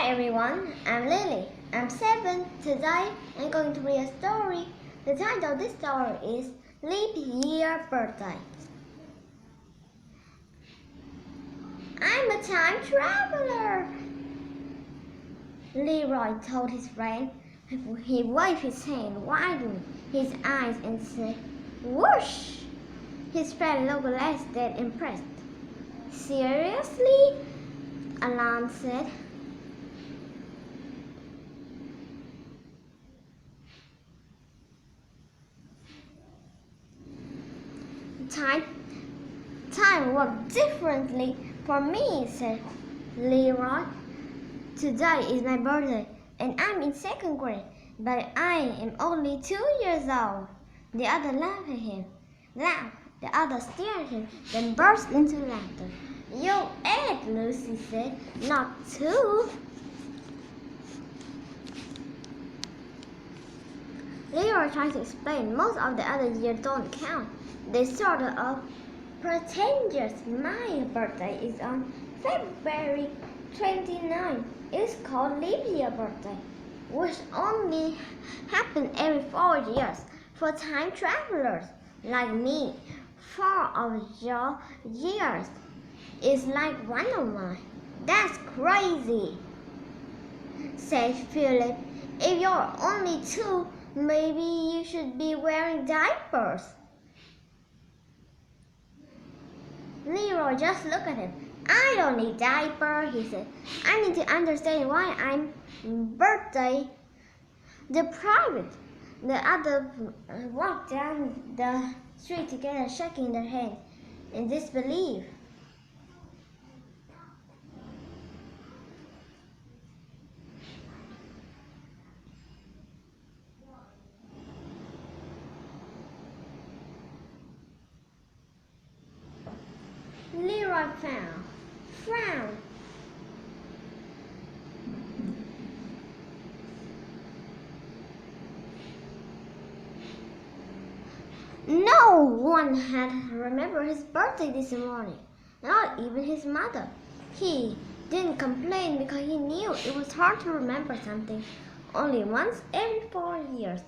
everyone, I'm Lily. I'm 7. Today I'm going to read a story. The title of this story is Leap Year Birthday. I'm a time traveler, Leroy told his friend. He waved his hand, widened his eyes and said, "Whoosh!" His friend looked less than impressed. "Seriously?" Alan said. Time works differently for me, said Leroy. Today is my birthday and I'm in second grade, but I am only 2 years old. The other laughed at him. The other stared at him, then burst into laughter. "You're 8, Lucy said, "not 2. Leroy tried to explain most of the other years don't count. They sort of pretentious. My birthday is on February 29. It's called Leap Year Birthday, which only happens every 4 years. For time travelers like me, 4 of your years is like 1 of mine." "That's crazy," said Philip. "If you're only 2, maybe you should be wearing diapers." Leroy just looked at him. "I don't need diaper," he said. "I need to understand why I'm birthday deprived." The others walked down the street together, shaking their hands in disbelief. Leroy frowned. No one had remembered his birthday this morning, not even his mother. He didn't complain because he knew it was hard to remember something only once every 4 years.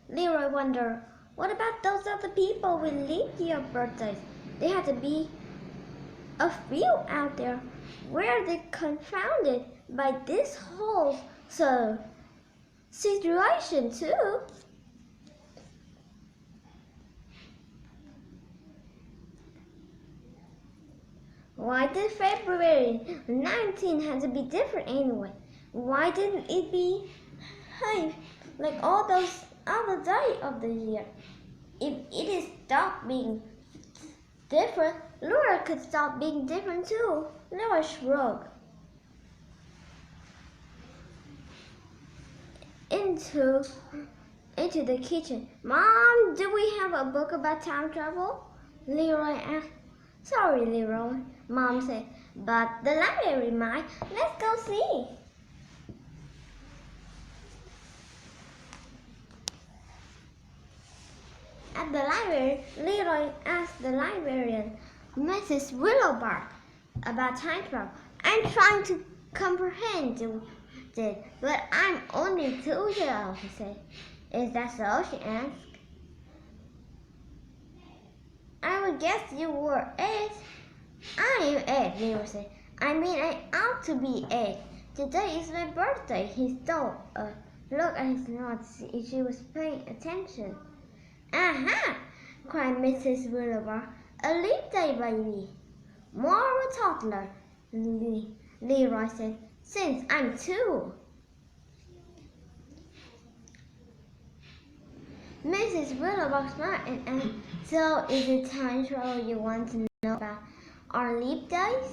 Leroy wondered, what about those other people with leap year birthdays? They had to be a few out there. Were they confounded by this whole situation too? Why did February 19 have to be different anyway? Why didn't it be like all those other days of the year? If it is stopped being different, Laura could stop being different too. Laura shrugged. Into the kitchen. "Mom, do we have a book about time travel?" Leroy asked. "Sorry, Leroy," Mom said, "but the library might. Let's go see." At the library, Leroy asked the librarian, Mrs. Willowbark, about time travel. "I'm trying to comprehend it, but I'm only 2 years old," he said. "Is that so?" she asked. "I would guess you were 8. "I am 8, Leroy said. "I mean, I ought to be 8. Today is my birthday." He stole a look at his notes if she was paying attention. "Aha!" cried Mrs. Willowbark. "A leap day, baby." "More of a toddler," Leroy said, "since I'm 2. Mrs. Willowbark smiled and asked, "So is it time travel you want to know about our leap days?"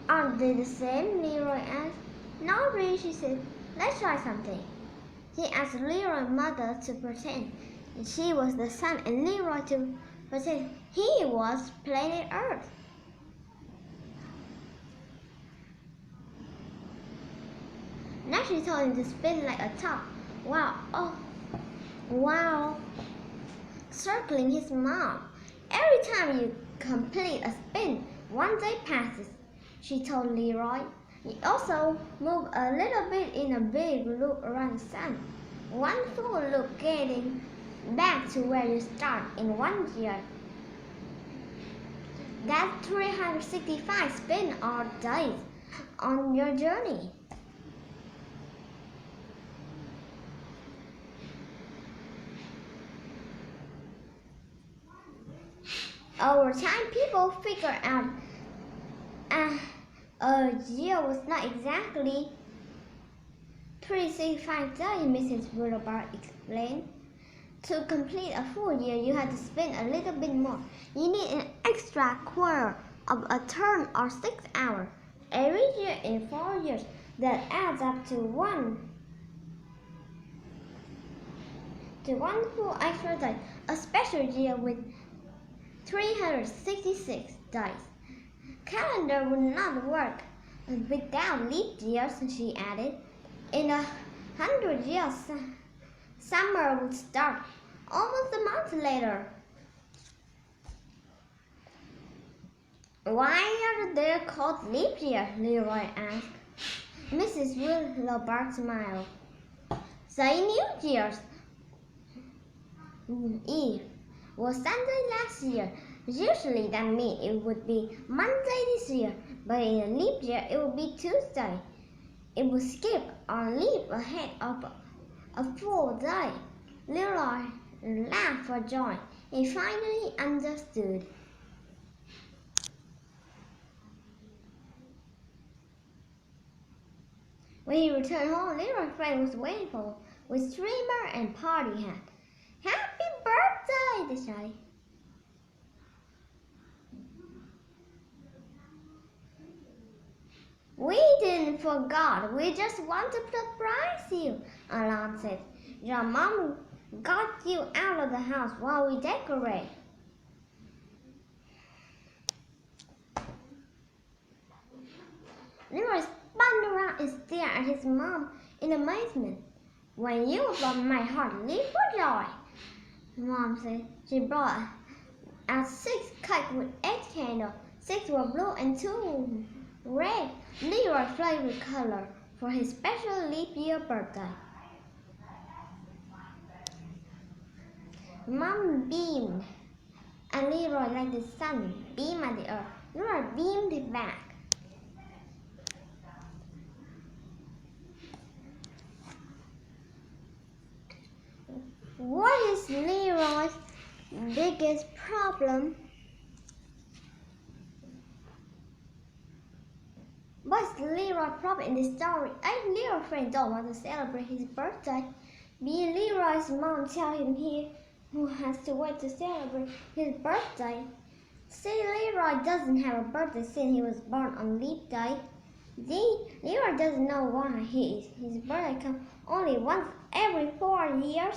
"Aren't they the same?" Leroy asked. "Not really," she said. "Let's try something." She asked Leroy's mother to pretend she was the sun and Leroy to pretend he was planet Earth. Now she told him to spin like a top while circling his mom. Every time you complete a spin, One day passes, she told Leroy. You also move a little bit in a big loop around the sun. One full loop getting back to where you start in 1 year. That's 365 spin-off days on your journey. Over time, people figure out a year was not exactly 365 days, Mrs. Wilbur explained. To complete a full year, you have to spend a little bit more. You need an extra quarter of a turn or 6 hours. Every year in 4 years, that adds up to one full extra day. A special year with 366 days. Calendar would not work without leap years, she added. In 100 years, summer would start almost a month later. Why are they called leap year? Leroy asked. Mrs. Wilbur smiled. Say New Year's Eve was Sunday last year. Usually that means it would be Monday this year, but in a leap year it would be Tuesday. It would skip or leap ahead of a full day. Leroy laughed for joy. He finally understood. When he returned home, Leroy's friend was waiting for him with streamer and party hat. Happy birthday, they say. We didn't forget. We just want to surprise you, Alan said. Your mom got you out of the house while we decorate. Leroy spun around and stared at his mom in amazement. When you brought my heart leap for joy, Mom said. She brought out 6 cakes with 8 candles. 6 were blue and 2 red. Leroy favorite color for his special leap year birthday. Mom beamed, and Leroy let the sun beam at the earth. Leroy beamed back. What is Leroy's biggest problem? What's Leroy's problem in this story? Leroy's friend don't want to celebrate his birthday. Leroy's mom tell him he has to wait to celebrate his birthday. See, Leroy doesn't have a birthday since he was born on leap day. Leroy doesn't know why his birthday comes only once every 4 years.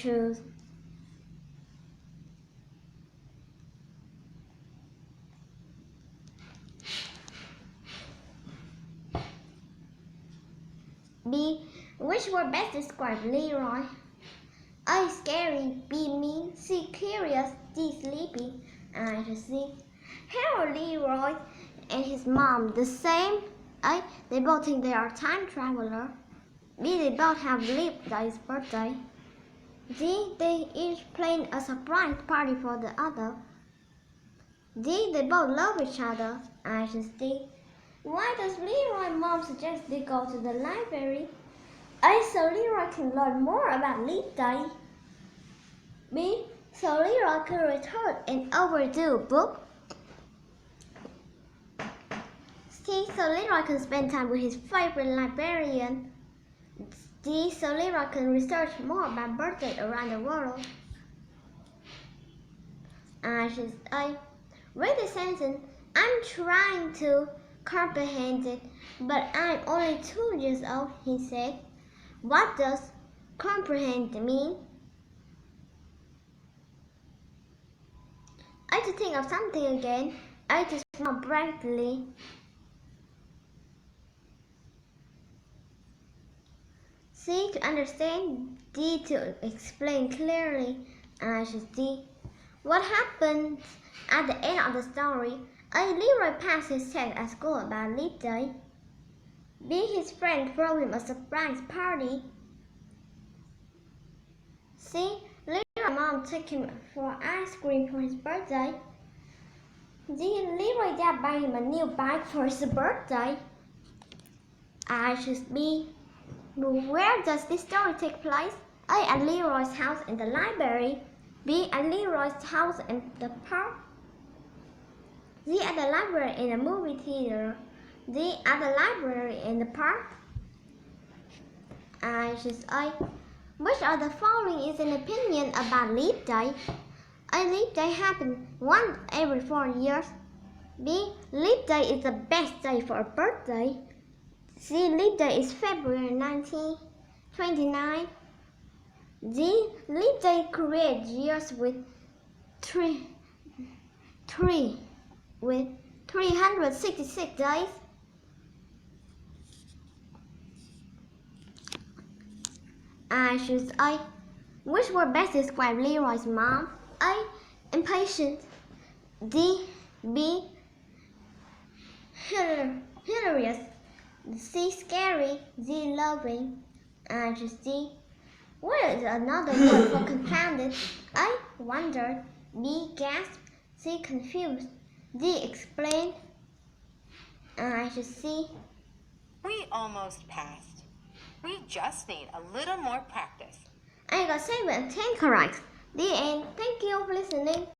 True. B. Which word best describe Leroy? A. Scary. B. Mean. C. Curious. D. Sleepy. C. How are Leroy and his mom the same? A. They both think they are time traveler. B. They both have leap day's birthday. D. They each plan a surprise party for the other. D. They both love each other. D. Why does Leroy's mom suggest they go to the library? A. So Leroy can learn more about leap day. B. So Leroy can return an overdue book. C. So Leroy can spend time with his favorite librarian. D. So Leroy can research more about birthdays around the world. A. Read the sentence. I'm trying to comprehend it, but I'm only 2 years old, he said. What does comprehend mean? I had to think of something again. I had to smile brightly. C. To understand. D. To explain clearly. I should see what happened at the end of the story. A Leroy passed his test at school about Leap Day. B. His friend threw him a surprise party. C. Leroy's mom took him for ice cream for his birthday. D. Leroy dad bought him a new bike for his birthday. I choose B. Where does this story take place? A. At Leroy's house in the library. B. At Leroy's house in the park. D. At the library in the movie theater. D. At the library in the park. I choose A. Which of the following is an opinion about Leap Day? A. Leap Day happens once every 4 years. B. Leap Day is the best day for a birthday. C. Leap Day is February 1929. D. Leap Day creates years with 366 days. I choose A. Which word best describe Leroy's mom? A. Impatient. D. B. Hilarious. C. Scary. D. Loving. I choose D. What is another word for confounded? A. Wondered. B. Gasped. C. Confused. D. Explained. I choose C. We almost passed. We just need a little more practice. I got 7 and 10 correct. The end. Thank you for listening.